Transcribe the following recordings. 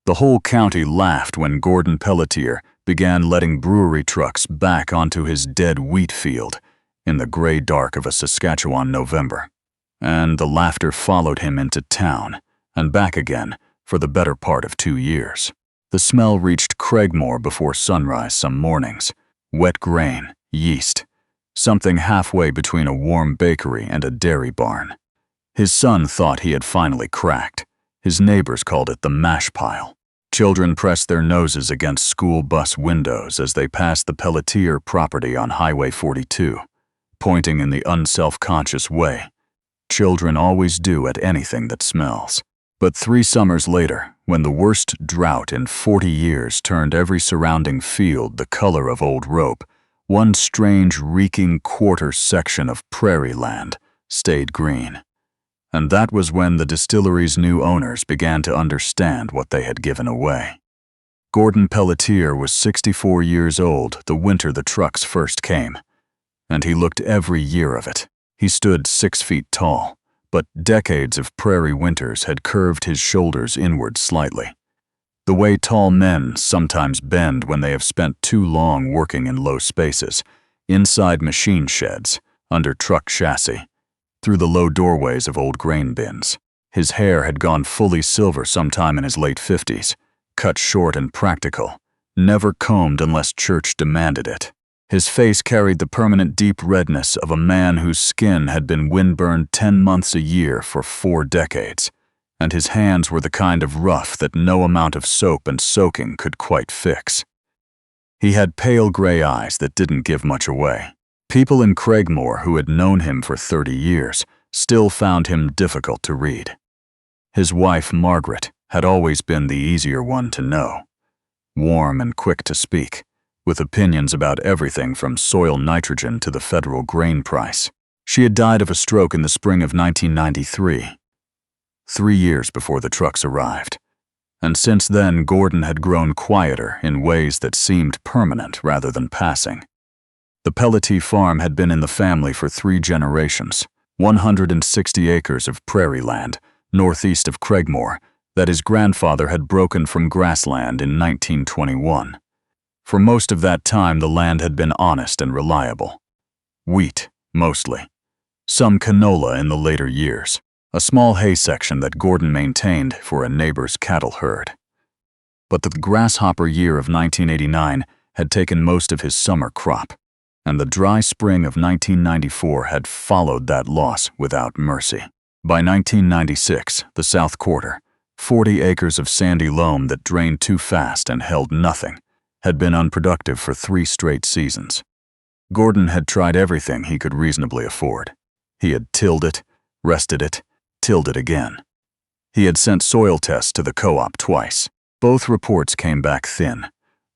The whole county laughed when Gordon Pelletier began letting brewery trucks back onto his dead wheat field in the gray dark of a Saskatchewan November. And the laughter followed him into town and back again for the better part of 2 years. The smell reached Craigmore before sunrise some mornings. Wet grain, yeast, something halfway between a warm bakery and a dairy barn. His son thought he had finally cracked. His neighbors called it the mash pile. Children pressed their noses against school bus windows as they passed the Pelletier property on Highway 42, pointing in the unself-conscious way children always do at anything that smells. But 3 summers later, when the worst drought in 40 years turned every surrounding field the color of old rope, one strange, reeking quarter section of prairie land stayed green. And that was when the distillery's new owners began to understand what they had given away. Gordon Pelletier was 64 years old the winter the trucks first came, and he looked every year of it. He stood 6 feet tall, but decades of prairie winters had curved his shoulders inward slightly, the way tall men sometimes bend when they have spent too long working in low spaces, inside machine sheds, under truck chassis, through the low doorways of old grain bins. His hair had gone fully silver sometime in his late 50s, cut short and practical, never combed unless church demanded it. His face carried the permanent deep redness of a man whose skin had been windburned 10 months a year for 4 decades, and his hands were the kind of rough that no amount of soap and soaking could quite fix. He had pale gray eyes that didn't give much away. People in Craigmore who had known him for 30 years still found him difficult to read. His wife, Margaret, had always been the easier one to know, warm and quick to speak, with opinions about everything from soil nitrogen to the federal grain price. She had died of a stroke in the spring of 1993, 3 years before the trucks arrived. And since then, Gordon had grown quieter in ways that seemed permanent rather than passing. The Pelletier farm had been in the family for 3 generations, 160 acres of prairie land, northeast of Craigmore, that his grandfather had broken from grassland in 1921. For most of that time, the land had been honest and reliable. Wheat, mostly. Some canola in the later years. A small hay section that Gordon maintained for a neighbor's cattle herd. But the grasshopper year of 1989 had taken most of his summer crop, and the dry spring of 1994 had followed that loss without mercy. By 1996, the South Quarter, 40 acres of sandy loam that drained too fast and held nothing, had been unproductive for 3 straight seasons. Gordon had tried everything he could reasonably afford. He had tilled it, rested it, tilled it again. He had sent soil tests to the co-op twice. Both reports came back thin,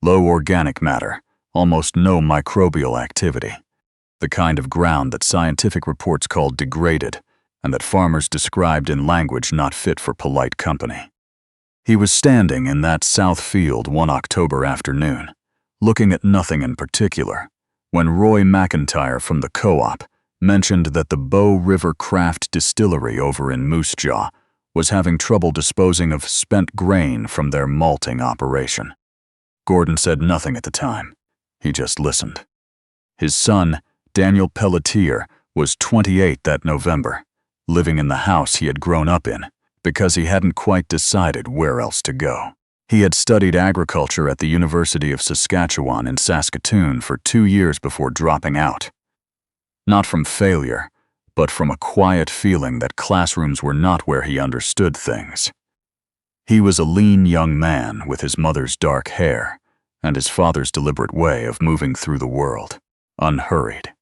low organic matter, almost no microbial activity, the kind of ground that scientific reports called degraded and that farmers described in language not fit for polite company. He was standing in that south field one October afternoon, looking at nothing in particular, when Roy McIntyre from the co-op mentioned that the Bow River Craft Distillery over in Moose Jaw was having trouble disposing of spent grain from their malting operation. Gordon said nothing at the time. He just listened. His son, Daniel Pelletier, was 28 that November, living in the house he had grown up in, because he hadn't quite decided where else to go. He had studied agriculture at the University of Saskatchewan in Saskatoon for 2 years before dropping out. Not from failure, but from a quiet feeling that classrooms were not where he understood things. He was a lean young man with his mother's dark hair and his father's deliberate way of moving through the world, unhurried.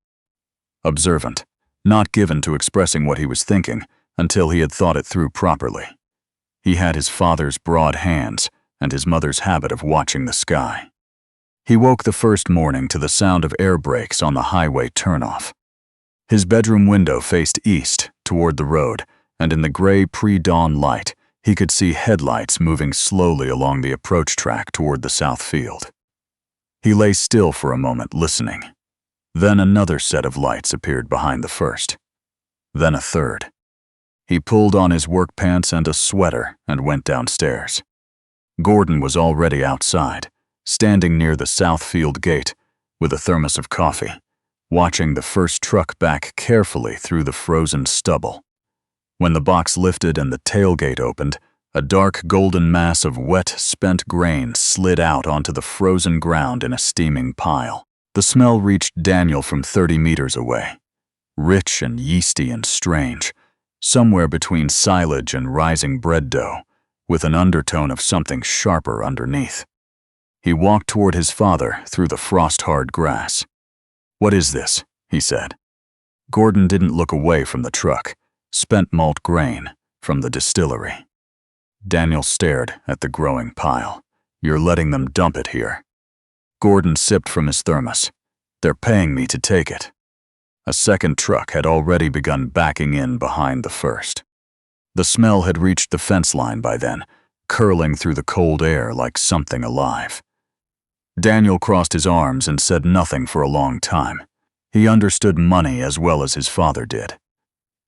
Observant, not given to expressing what he was thinking until he had thought it through properly. He had his father's broad hands and his mother's habit of watching the sky. He woke the first morning to the sound of air brakes on the highway turnoff. His bedroom window faced east, toward the road, and in the gray pre-dawn light, he could see headlights moving slowly along the approach track toward the south field. He lay still for a moment, listening. Then another set of lights appeared behind the first. Then a third. He pulled on his work pants and a sweater and went downstairs. Gordon was already outside, standing near the south field gate with a thermos of coffee, watching the first truck back carefully through the frozen stubble. When the box lifted and the tailgate opened, a dark golden mass of wet, spent grain slid out onto the frozen ground in a steaming pile. The smell reached Daniel from 30 meters away, rich and yeasty and strange, somewhere between silage and rising bread dough, with an undertone of something sharper underneath. He walked toward his father through the frost-hard grass. "What is this?" he said. Gordon didn't look away from the truck. Spent malt grain from the distillery. Daniel stared at the growing pile. "You're letting them dump it here." Gordon sipped from his thermos. "They're paying me to take it." A second truck had already begun backing in behind the first. The smell had reached the fence line by then, curling through the cold air like something alive. Daniel crossed his arms and said nothing for a long time. He understood money as well as his father did.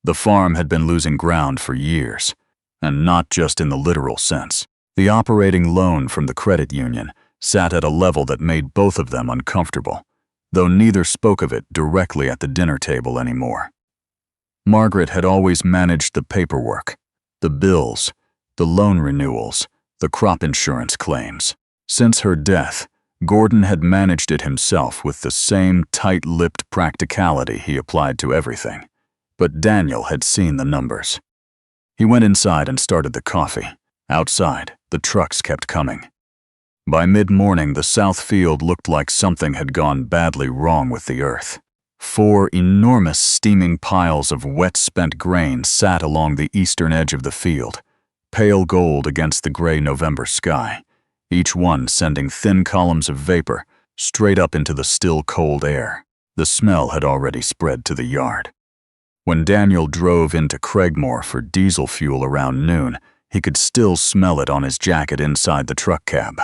The farm had been losing ground for years, and not just in the literal sense. The operating loan from the credit union sat at a level that made both of them uncomfortable, though neither spoke of it directly at the dinner table anymore. Margaret had always managed the paperwork, the bills, the loan renewals, the crop insurance claims. Since her death, Gordon had managed it himself with the same tight-lipped practicality he applied to everything. But Daniel had seen the numbers. He went inside and started the coffee. Outside, the trucks kept coming. By mid-morning, the south field looked like something had gone badly wrong with the earth. 4 enormous steaming piles of wet spent grain sat along the eastern edge of the field, pale gold against the gray November sky, each one sending thin columns of vapor straight up into the still cold air. The smell had already spread to the yard. When Daniel drove into Craigmore for diesel fuel around noon, he could still smell it on his jacket inside the truck cab.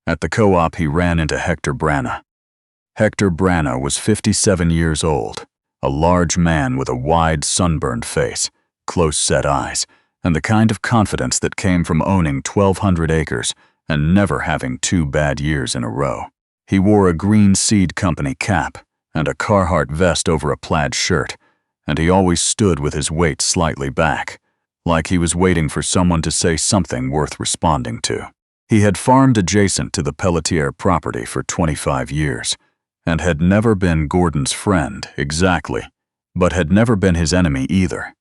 At the co-op, he ran into Hector Branna. Hector Branna was 57 years old, a large man with a wide, sunburned face, close-set eyes, and the kind of confidence that came from owning 1,200 acres and never having 2 bad years in a row. He wore a green seed company cap and a Carhartt vest over a plaid shirt, and he always stood with his weight slightly back, like he was waiting for someone to say something worth responding to. He had farmed adjacent to the Pelletier property for 25 years, and had never been Gordon's friend exactly, but had never been his enemy either,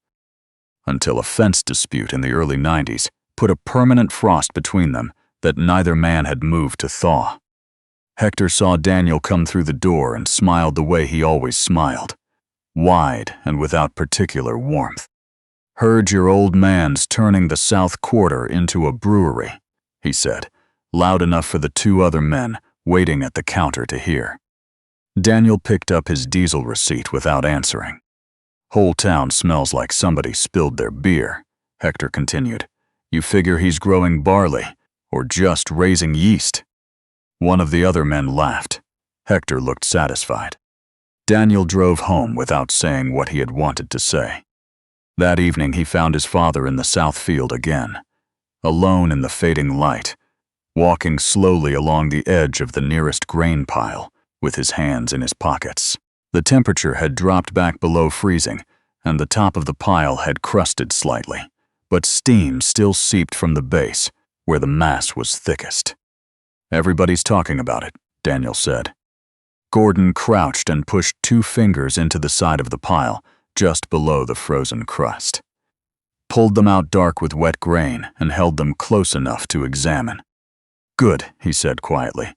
until a fence dispute in the early 90s put a permanent frost between them that neither man had moved to thaw. Hector saw Daniel come through the door and smiled the way he always smiled, wide and without particular warmth. "Heard your old man's turning the south quarter into a brewery," he said, loud enough for the 2 other men waiting at the counter to hear. Daniel picked up his diesel receipt without answering. "Whole town smells like somebody spilled their beer," Hector continued. "You figure he's growing barley, or just raising yeast?" One of the other men laughed. Hector looked satisfied. Daniel drove home without saying what he had wanted to say. That evening he found his father in the south field again, alone in the fading light, walking slowly along the edge of the nearest grain pile with his hands in his pockets. The temperature had dropped back below freezing, and the top of the pile had crusted slightly, but steam still seeped from the base, where the mass was thickest. "Everybody's talking about it," Daniel said. Gordon crouched and pushed 2 fingers into the side of the pile, just below the frozen crust. Pulled them out dark with wet grain and held them close enough to examine. "Good," he said quietly.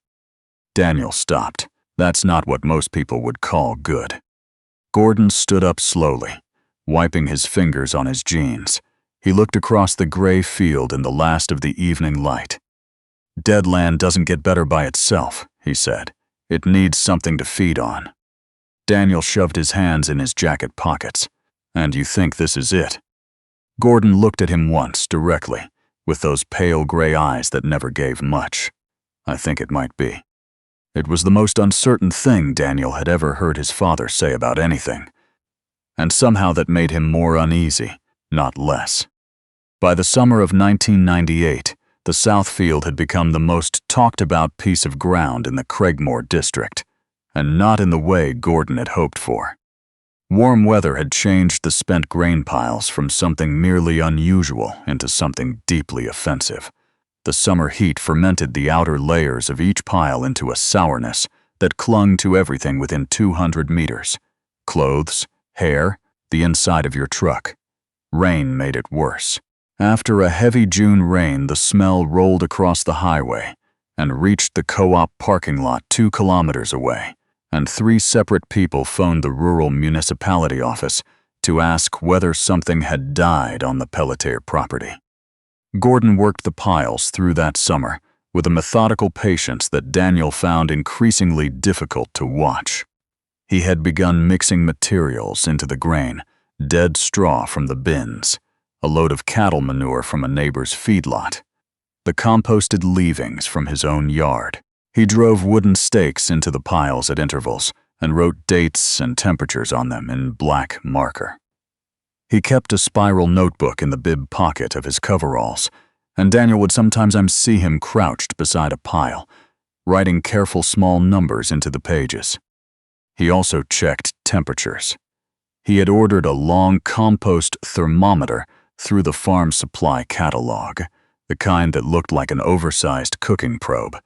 Daniel stopped. "That's not what most people would call good." Gordon stood up slowly, wiping his fingers on his jeans. He looked across the gray field in the last of the evening light. "Dead land doesn't get better by itself," he said. "It needs something to feed on." Daniel shoved his hands in his jacket pockets. "And you think this is it?" Gordon looked at him once, directly, with those pale gray eyes that never gave much. "I think it might be." It was the most uncertain thing Daniel had ever heard his father say about anything, and somehow that made him more uneasy, not less. By the summer of 1998, the south field had become the most talked-about piece of ground in the Craigmore district, and not in the way Gordon had hoped for. Warm weather had changed the spent grain piles from something merely unusual into something deeply offensive. The summer heat fermented the outer layers of each pile into a sourness that clung to everything within 200 meters. Clothes, hair, the inside of your truck. Rain made it worse. After a heavy June rain, the smell rolled across the highway and reached the co-op parking lot 2 kilometers away, and 3 separate people phoned the rural municipality office to ask whether something had died on the Pelletier property. Gordon worked the piles through that summer with a methodical patience that Daniel found increasingly difficult to watch. He had begun mixing materials into the grain, dead straw from the bins, a load of cattle manure from a neighbor's feedlot, the composted leavings from his own yard. He drove wooden stakes into the piles at intervals and wrote dates and temperatures on them in black marker. He kept a spiral notebook in the bib pocket of his coveralls, and Daniel would sometimes see him crouched beside a pile, writing careful small numbers into the pages. He also checked temperatures. He had ordered a long compost thermometer through the farm supply catalog, the kind that looked like an oversized cooking probe,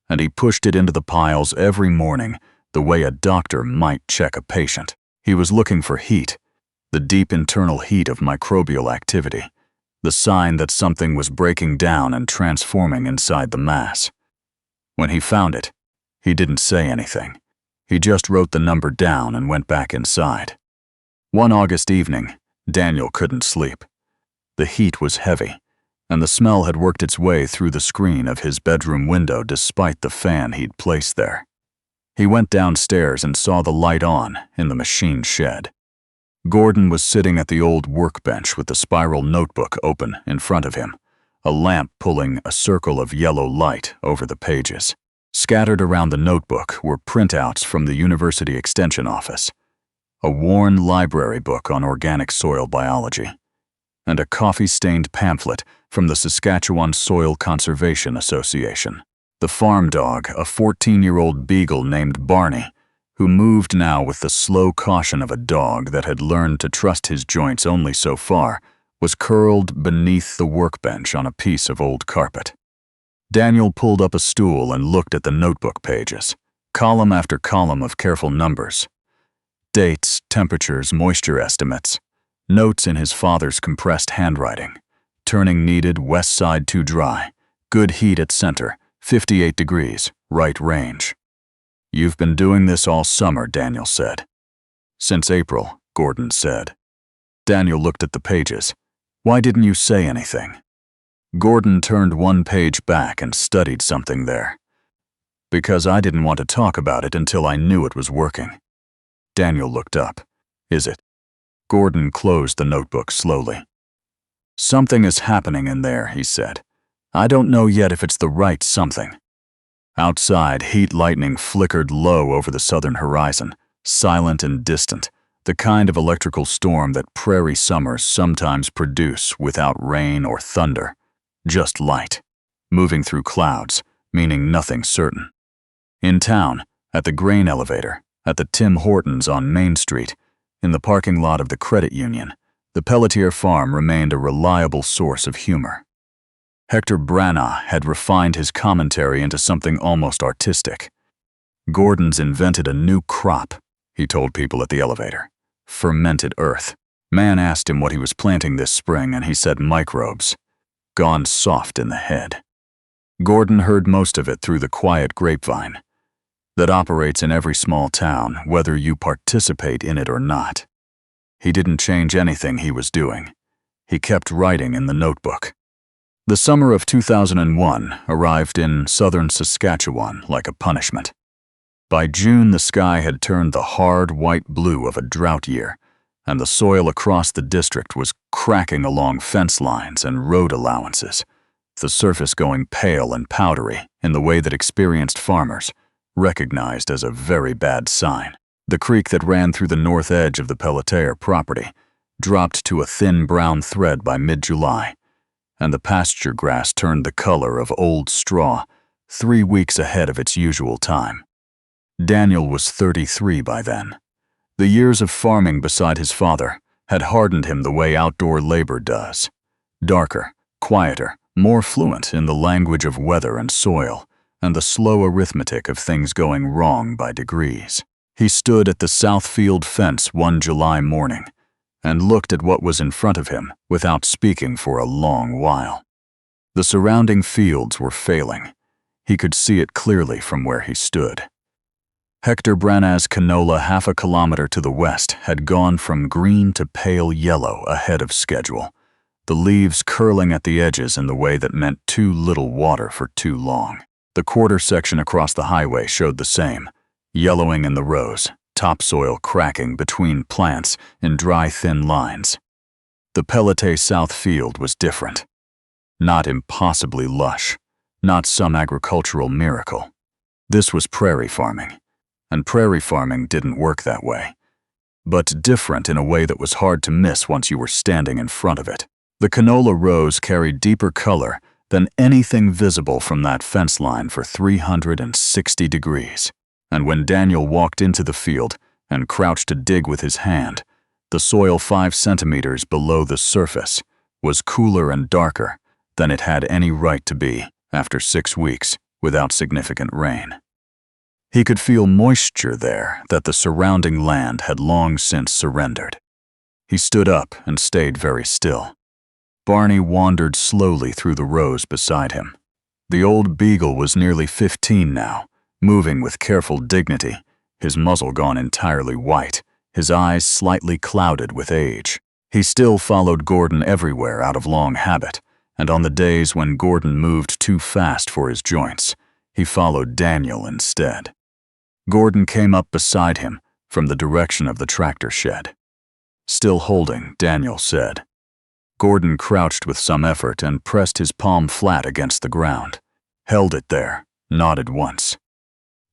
and he pushed it into the piles every morning the way a doctor might check a patient. He was looking for heat, the deep internal heat of microbial activity, the sign that something was breaking down and transforming inside the mass. When he found it, he didn't say anything. He just wrote the number down and went back inside. One August evening, Daniel couldn't sleep. The heat was heavy, and the smell had worked its way through the screen of his bedroom window despite the fan he'd placed there. He went downstairs and saw the light on in the machine shed. Gordon was sitting at the old workbench with the spiral notebook open in front of him, a lamp pulling a circle of yellow light over the pages. Scattered around the notebook were printouts from the University Extension Office, a worn library book on organic soil biology, and a coffee-stained pamphlet from the Saskatchewan Soil Conservation Association. The farm dog, a 14-year-old beagle named Barney, who moved now with the slow caution of a dog that had learned to trust his joints only so far, was curled beneath the workbench on a piece of old carpet. Daniel pulled up a stool and looked at the notebook pages, column after column of careful numbers. Dates, temperatures, moisture estimates, notes in his father's compressed handwriting. Turning needed, west side too dry, good heat at center, 58 degrees, right range. "You've been doing this all summer," Daniel said. "Since April," Gordon said. Daniel looked at the pages. "Why didn't you say anything?" Gordon turned one page back and studied something there. "Because I didn't want to talk about it until I knew it was working." Daniel looked up. "Is it?" Gordon closed the notebook slowly. "Something is happening in there," he said. "I don't know yet if it's the right something." Outside, heat lightning flickered low over the southern horizon, silent and distant, the kind of electrical storm that prairie summers sometimes produce without rain or thunder. Just light, moving through clouds, meaning nothing certain. In town, at the grain elevator, at the Tim Hortons on Main Street, in the parking lot of the credit union, the Pelletier farm remained a reliable source of humor. Hector Branagh had refined his commentary into something almost artistic. "Gordon's invented a new crop," he told people at the elevator. "Fermented earth. Man asked him what he was planting this spring, and he said microbes. Gone soft in the head." Gordon heard most of it through the quiet grapevine that operates in every small town, whether you participate in it or not. He didn't change anything he was doing. He kept writing in the notebook. The summer of 2001 arrived in southern Saskatchewan like a punishment. By June, the sky had turned the hard white blue of a drought year, and the soil across the district was cracking along fence lines and road allowances, the surface going pale and powdery in the way that experienced farmers recognized as a very bad sign. The creek that ran through the north edge of the Pelletier property dropped to a thin brown thread by mid-July, and the pasture grass turned the color of old straw 3 weeks ahead of its usual time. Daniel was 33 by then. The years of farming beside his father had hardened him the way outdoor labor does. Darker, quieter, more fluent in the language of weather and soil, and the slow arithmetic of things going wrong by degrees. He stood at the south field fence one July morning and looked at what was in front of him without speaking for a long while. The surrounding fields were failing. He could see it clearly from where he stood. Hector Branagh's canola half a kilometer to the west had gone from green to pale yellow ahead of schedule, the leaves curling at the edges in the way that meant too little water for too long. The quarter section across the highway showed the same, yellowing in the rows, topsoil cracking between plants in dry, thin lines. The Pelletier South field was different. Not impossibly lush, not some agricultural miracle. This was prairie farming, and prairie farming didn't work that way, but different in a way that was hard to miss once you were standing in front of it. The canola rows carried deeper color than anything visible from that fence line for 360 degrees. And when Daniel walked into the field and crouched to dig with his hand, the soil 5 centimeters below the surface was cooler and darker than it had any right to be after 6 weeks without significant rain. He could feel moisture there that the surrounding land had long since surrendered. He stood up and stayed very still. Barney wandered slowly through the rows beside him. The old beagle was nearly 15 now, moving with careful dignity, his muzzle gone entirely white, his eyes slightly clouded with age. He still followed Gordon everywhere out of long habit, and on the days when Gordon moved too fast for his joints, he followed Daniel instead. Gordon came up beside him from the direction of the tractor shed. Still holding, Daniel said. Gordon crouched with some effort and pressed his palm flat against the ground, held it there, nodded once.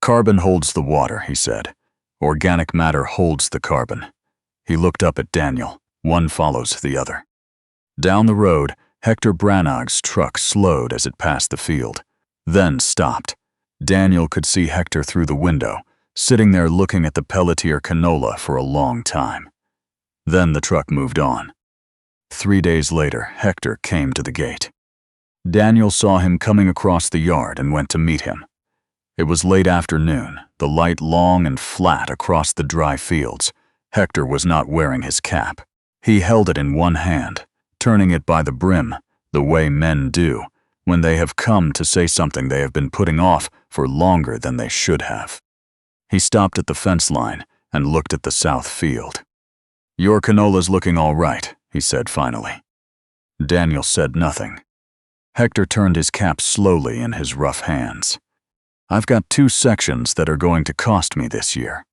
Carbon holds the water, he said. Organic matter holds the carbon. He looked up at Daniel. One follows the other. Down the road, Hector Branagh's truck slowed as it passed the field, then stopped. Daniel could see Hector through the window, sitting there looking at the Pelletier canola for a long time. Then the truck moved on. 3 days later, Hector came to the gate. Daniel saw him coming across the yard and went to meet him. It was late afternoon, the light long and flat across the dry fields. Hector was not wearing his cap. He held it in one hand, turning it by the brim, the way men do when they have come to say something they have been putting off for longer than they should have. He stopped at the fence line and looked at the south field. "Your canola's looking all right," he said finally. Daniel said nothing. Hector turned his cap slowly in his rough hands. "I've got 2 sections that are going to cost me this year."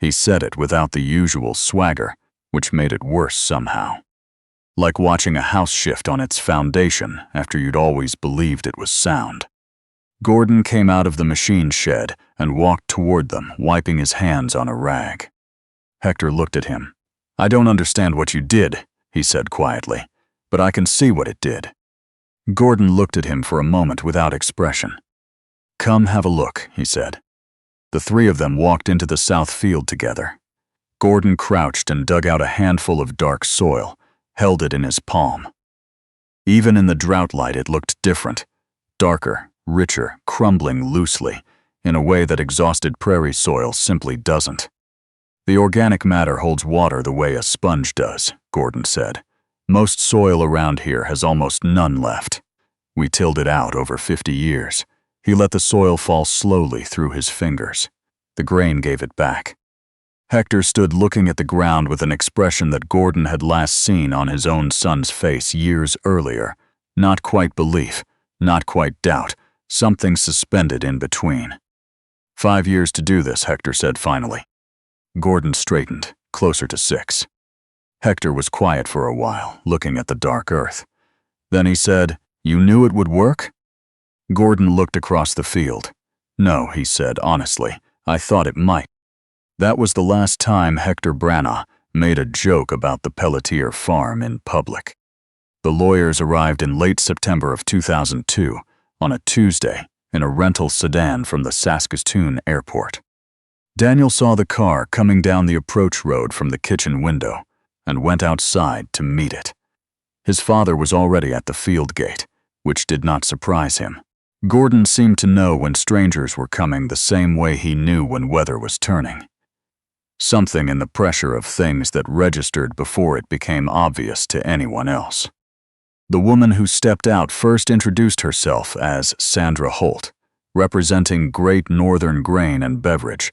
He said it without the usual swagger, which made it worse somehow. Like watching a house shift on its foundation after you'd always believed it was sound. Gordon came out of the machine shed and walked toward them, wiping his hands on a rag. Hector looked at him. "I don't understand what you did," he said quietly, "but I can see what it did." Gordon looked at him for a moment without expression. "Come have a look," he said. The 3 of them walked into the south field together. Gordon crouched and dug out a handful of dark soil, held it in his palm. Even in the drought light it looked different, darker, richer, crumbling loosely, in a way that exhausted prairie soil simply doesn't. "The organic matter holds water the way a sponge does," Gordon said. "Most soil around here has almost none left. We tilled it out over 50 years. He let the soil fall slowly through his fingers. The grain gave it back." Hector stood looking at the ground with an expression that Gordon had last seen on his own son's face years earlier. Not quite belief, not quite doubt, something suspended in between. "5 years to do this," Hector said finally. Gordon straightened, closer to 6. Hector was quiet for a while, looking at the dark earth. Then he said, "You knew it would work?" Gordon looked across the field. "No," he said honestly, "I thought it might." That was the last time Hector Branagh made a joke about the Pelletier farm in public. The lawyers arrived in late September of 2002 on a Tuesday in a rental sedan from the Saskatchewan airport. Daniel saw the car coming down the approach road from the kitchen window and went outside to meet it. His father was already at the field gate, which did not surprise him. Gordon seemed to know when strangers were coming the same way he knew when weather was turning. Something in the pressure of things that registered before it became obvious to anyone else. The woman who stepped out first introduced herself as Sandra Holt, representing Great Northern Grain and Beverage,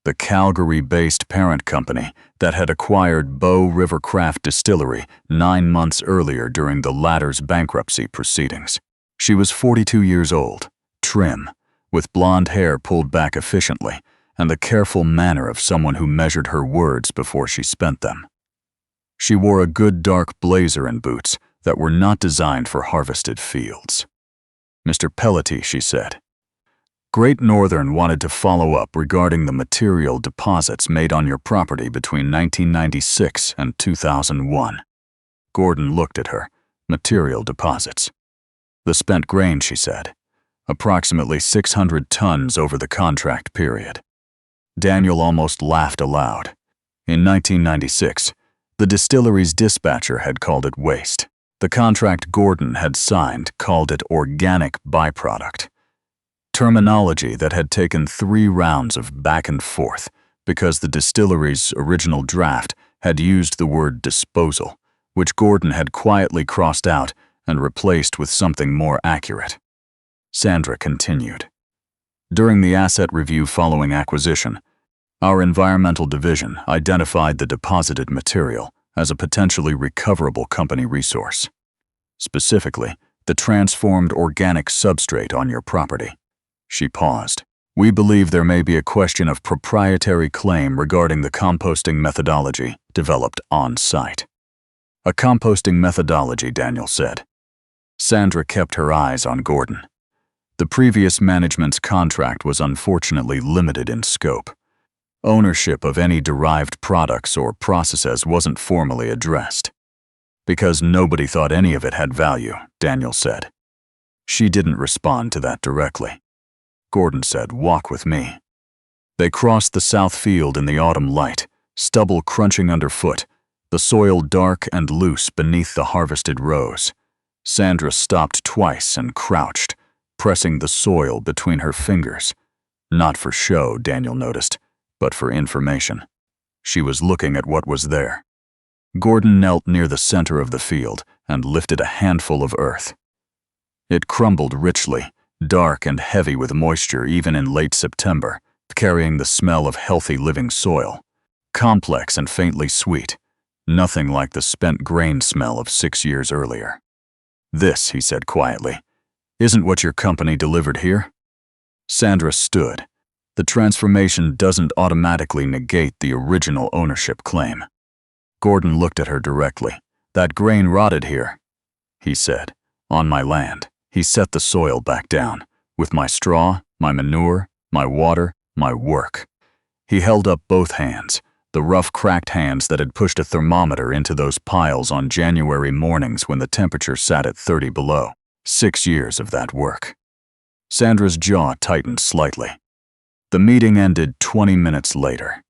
the Calgary-based parent company that had acquired Bow River Craft Distillery 9 months earlier during the latter's bankruptcy proceedings. She was 42 years old, trim, with blonde hair pulled back efficiently, and the careful manner of someone who measured her words before she spent them. She wore a good dark blazer and boots that were not designed for harvested fields. "Mr. Pelletier," she said, "Great Northern wanted to follow up regarding the material deposits made on your property between 1996 and 2001. Gordon looked at her. Material deposits. "The spent grain," she said. "Approximately 600 tons over the contract period." Daniel almost laughed aloud. In 1996, the distillery's dispatcher had called it waste. The contract Gordon had signed called it organic byproduct. Terminology that had taken 3 rounds of back and forth because the distillery's original draft had used the word disposal, which Gordon had quietly crossed out and replaced with something more accurate. Sandra continued. "During the asset review following acquisition, our environmental division identified the deposited material as a potentially recoverable company resource. Specifically, the transformed organic substrate on your property." She paused. "We believe there may be a question of proprietary claim regarding the composting methodology developed on-site." "A composting methodology," Daniel said. Sandra kept her eyes on Gordon. The previous management's contract was unfortunately limited in scope. Ownership of any derived products or processes wasn't formally addressed. "Because nobody thought any of it had value," Daniel said. She didn't respond to that directly. Gordon said, "Walk with me." They crossed the south field in the autumn light, stubble crunching underfoot, the soil dark and loose beneath the harvested rows. Sandra stopped twice and crouched, pressing the soil between her fingers. Not for show, Daniel noticed, but for information. She was looking at what was there. Gordon knelt near the center of the field and lifted a handful of earth. It crumbled richly, dark and heavy with moisture even in late September, carrying the smell of healthy living soil. Complex and faintly sweet, nothing like the spent grain smell of 6 years earlier. "This," he said quietly, "isn't what your company delivered here?" Sandra stood. The transformation doesn't automatically negate the original ownership claim. Gordon looked at her directly. "That grain rotted here," he said, "on my land." He set the soil back down, with my straw, my manure, my water, my work. He held up both hands, the rough, cracked hands that had pushed a thermometer into those piles on January mornings when the temperature sat at 30 below. 6 years of that work. Sandra's jaw tightened slightly. The meeting ended 20 minutes later.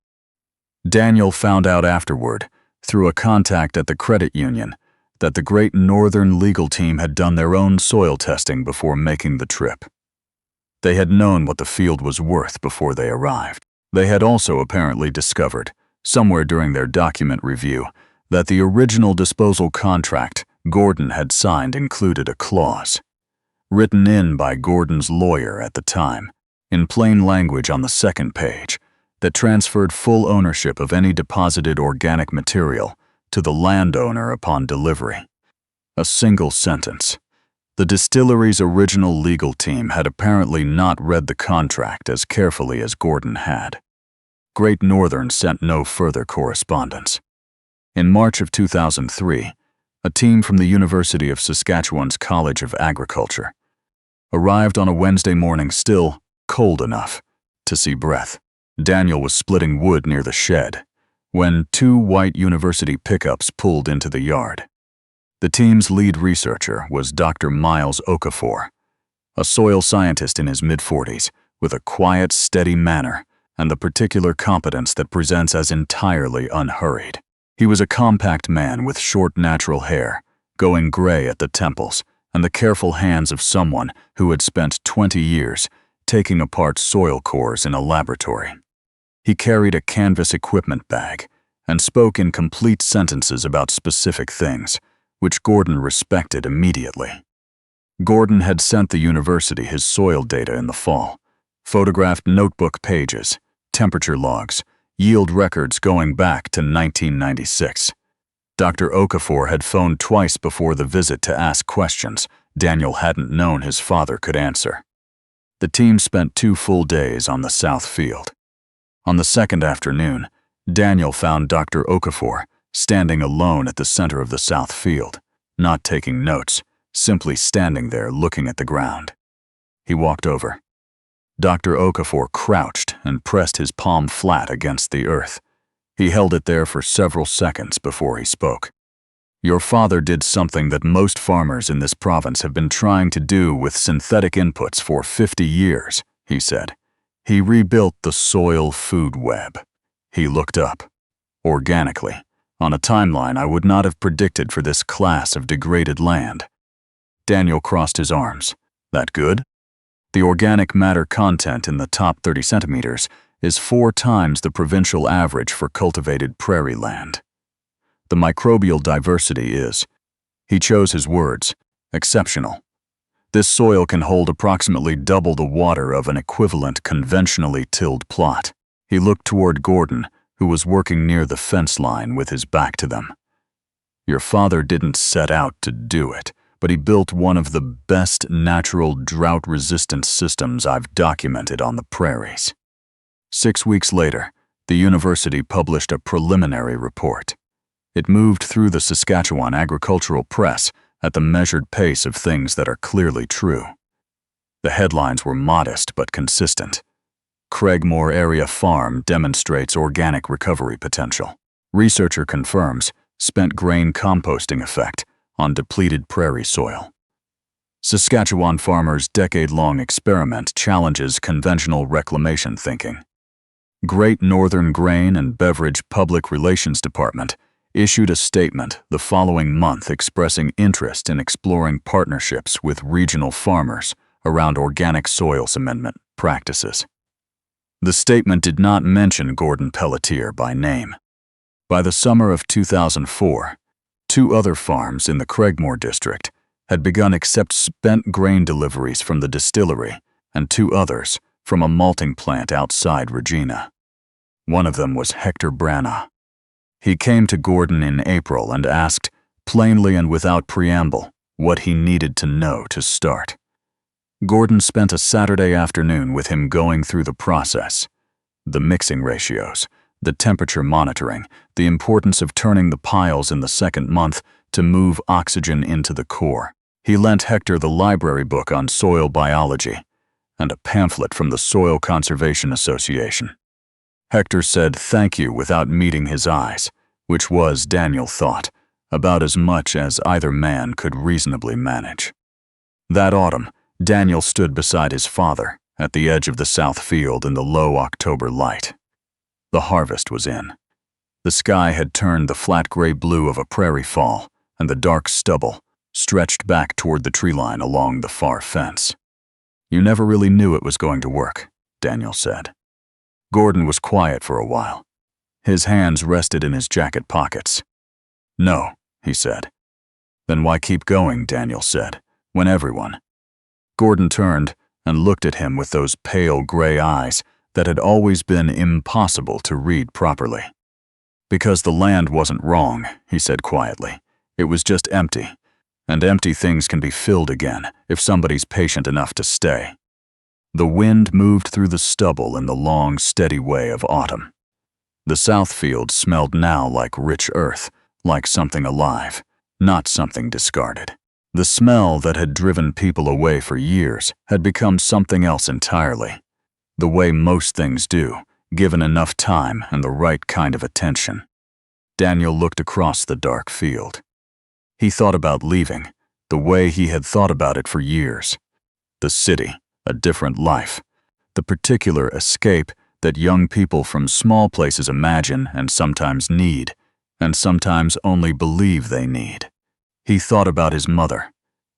Daniel found out afterward, through a contact at the credit union, that the Great Northern legal team had done their own soil testing before making the trip. They had known what the field was worth before they arrived. They had also apparently discovered, somewhere during their document review, that the original disposal contract Gordon had signed included a clause, written in by Gordon's lawyer at the time, in plain language on the second page, that transferred full ownership of any deposited organic material to the landowner upon delivery. A single sentence. The distillery's original legal team had apparently not read the contract as carefully as Gordon had. Great Northern sent no further correspondence. In March of 2003, a team from the University of Saskatchewan's College of Agriculture arrived on a Wednesday morning still cold enough to see breath. Daniel was splitting wood near the shed when 2 white university pickups pulled into the yard. The team's lead researcher was Dr. Miles Okafor, a soil scientist in his mid-40s with a quiet, steady manner and the particular competence that presents as entirely unhurried. He was a compact man with short natural hair, going gray at the temples, and the careful hands of someone who had spent 20 years taking apart soil cores in a laboratory. He carried a canvas equipment bag and spoke in complete sentences about specific things, which Gordon respected immediately. Gordon had sent the university his soil data in the fall, photographed notebook pages, temperature logs, yield records going back to 1996. Dr. Okafor had phoned twice before the visit to ask questions Daniel hadn't known his father could answer. The team spent 2 full days on the south field. On the second afternoon, Daniel found Dr. Okafor standing alone at the center of the south field, not taking notes, simply standing there looking at the ground. He walked over. Dr. Okafor crouched and pressed his palm flat against the earth. He held it there for several seconds before he spoke. "Your father did something that most farmers in this province have been trying to do with synthetic inputs for 50 years, he said. He rebuilt the soil food web. He looked up. Organically, on a timeline I would not have predicted for this class of degraded land. Daniel crossed his arms. That good? The organic matter content in the top 30 centimeters is 4 times the provincial average for cultivated prairie land. The microbial diversity is, he chose his words, exceptional. This soil can hold approximately double the water of an equivalent conventionally tilled plot. He looked toward Gordon, who was working near the fence line with his back to them. Your father didn't set out to do it, but he built one of the best natural drought-resistant systems I've documented on the prairies. 6 weeks later, the university published a preliminary report. It moved through the Saskatchewan agricultural press at the measured pace of things that are clearly true. The headlines were modest but consistent. Craigmore area farm demonstrates organic recovery potential. Researcher confirms spent grain composting effect on depleted prairie soil. Saskatchewan farmers' decade-long experiment challenges conventional reclamation thinking. Great Northern Grain and Beverage Public Relations Department issued a statement the following month expressing interest in exploring partnerships with regional farmers around organic soils amendment practices. The statement did not mention Gordon Pelletier by name. By the summer of 2004, 2 other farms in the Craigmore district had begun accept spent grain deliveries from the distillery and 2 others from a malting plant outside Regina. One of them was Hector Branagh. He came to Gordon in April and asked, plainly and without preamble, what he needed to know to start. Gordon spent a Saturday afternoon with him going through the process, the mixing ratios, the temperature monitoring, the importance of turning the piles in the second month to move oxygen into the core. He lent Hector the library book on soil biology and a pamphlet from the Soil Conservation Association. Hector said thank you without meeting his eyes, which was, Daniel thought, about as much as either man could reasonably manage. That autumn, Daniel stood beside his father at the edge of the south field in the low October light. The harvest was in. The sky had turned the flat gray blue of a prairie fall, and the dark stubble stretched back toward the tree line along the far fence. You never really knew it was going to work, Daniel said. Gordon was quiet for a while. His hands rested in his jacket pockets. No, he said. Then why keep going, Daniel said, when everyone... Gordon turned and looked at him with those pale gray eyes that had always been impossible to read properly. Because the land wasn't wrong, he said quietly. It was just empty, and empty things can be filled again if somebody's patient enough to stay. The wind moved through the stubble in the long, steady way of autumn. The south field smelled now like rich earth, like something alive, not something discarded. The smell that had driven people away for years had become something else entirely, the way most things do, given enough time and the right kind of attention. Daniel looked across the dark field. He thought about leaving, the way he had thought about it for years. The city, a different life, the particular escape that young people from small places imagine and sometimes need, and sometimes only believe they need. He thought about his mother,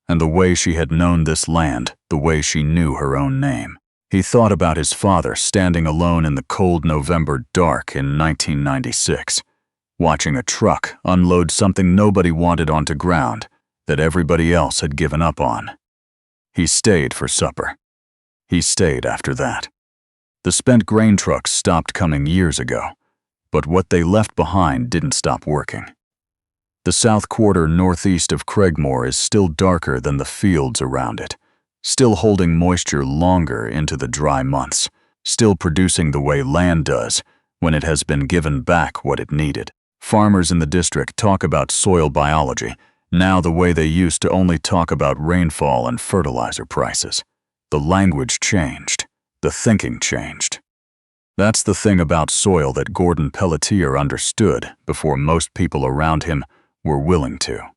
and the way she had known this land, the way she knew her own name. He thought about his father standing alone in the cold November dark in 1996, watching a truck unload something nobody wanted onto ground that everybody else had given up on. He stayed for supper. He stayed after that. The spent grain trucks stopped coming years ago, but what they left behind didn't stop working. The south quarter northeast of Craigmore is still darker than the fields around it, still holding moisture longer into the dry months, still producing the way land does when it has been given back what it needed. Farmers in the district talk about soil biology, now the way they used to only talk about rainfall and fertilizer prices. The language changed. The thinking changed. That's the thing about soil that Gordon Pelletier understood before most people around him were willing to.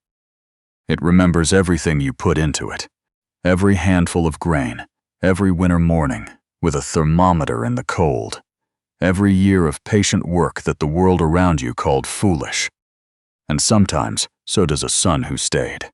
It remembers everything you put into it. Every handful of grain, every winter morning with a thermometer in the cold, every year of patient work that the world around you called foolish. And sometimes, so does a son who stayed.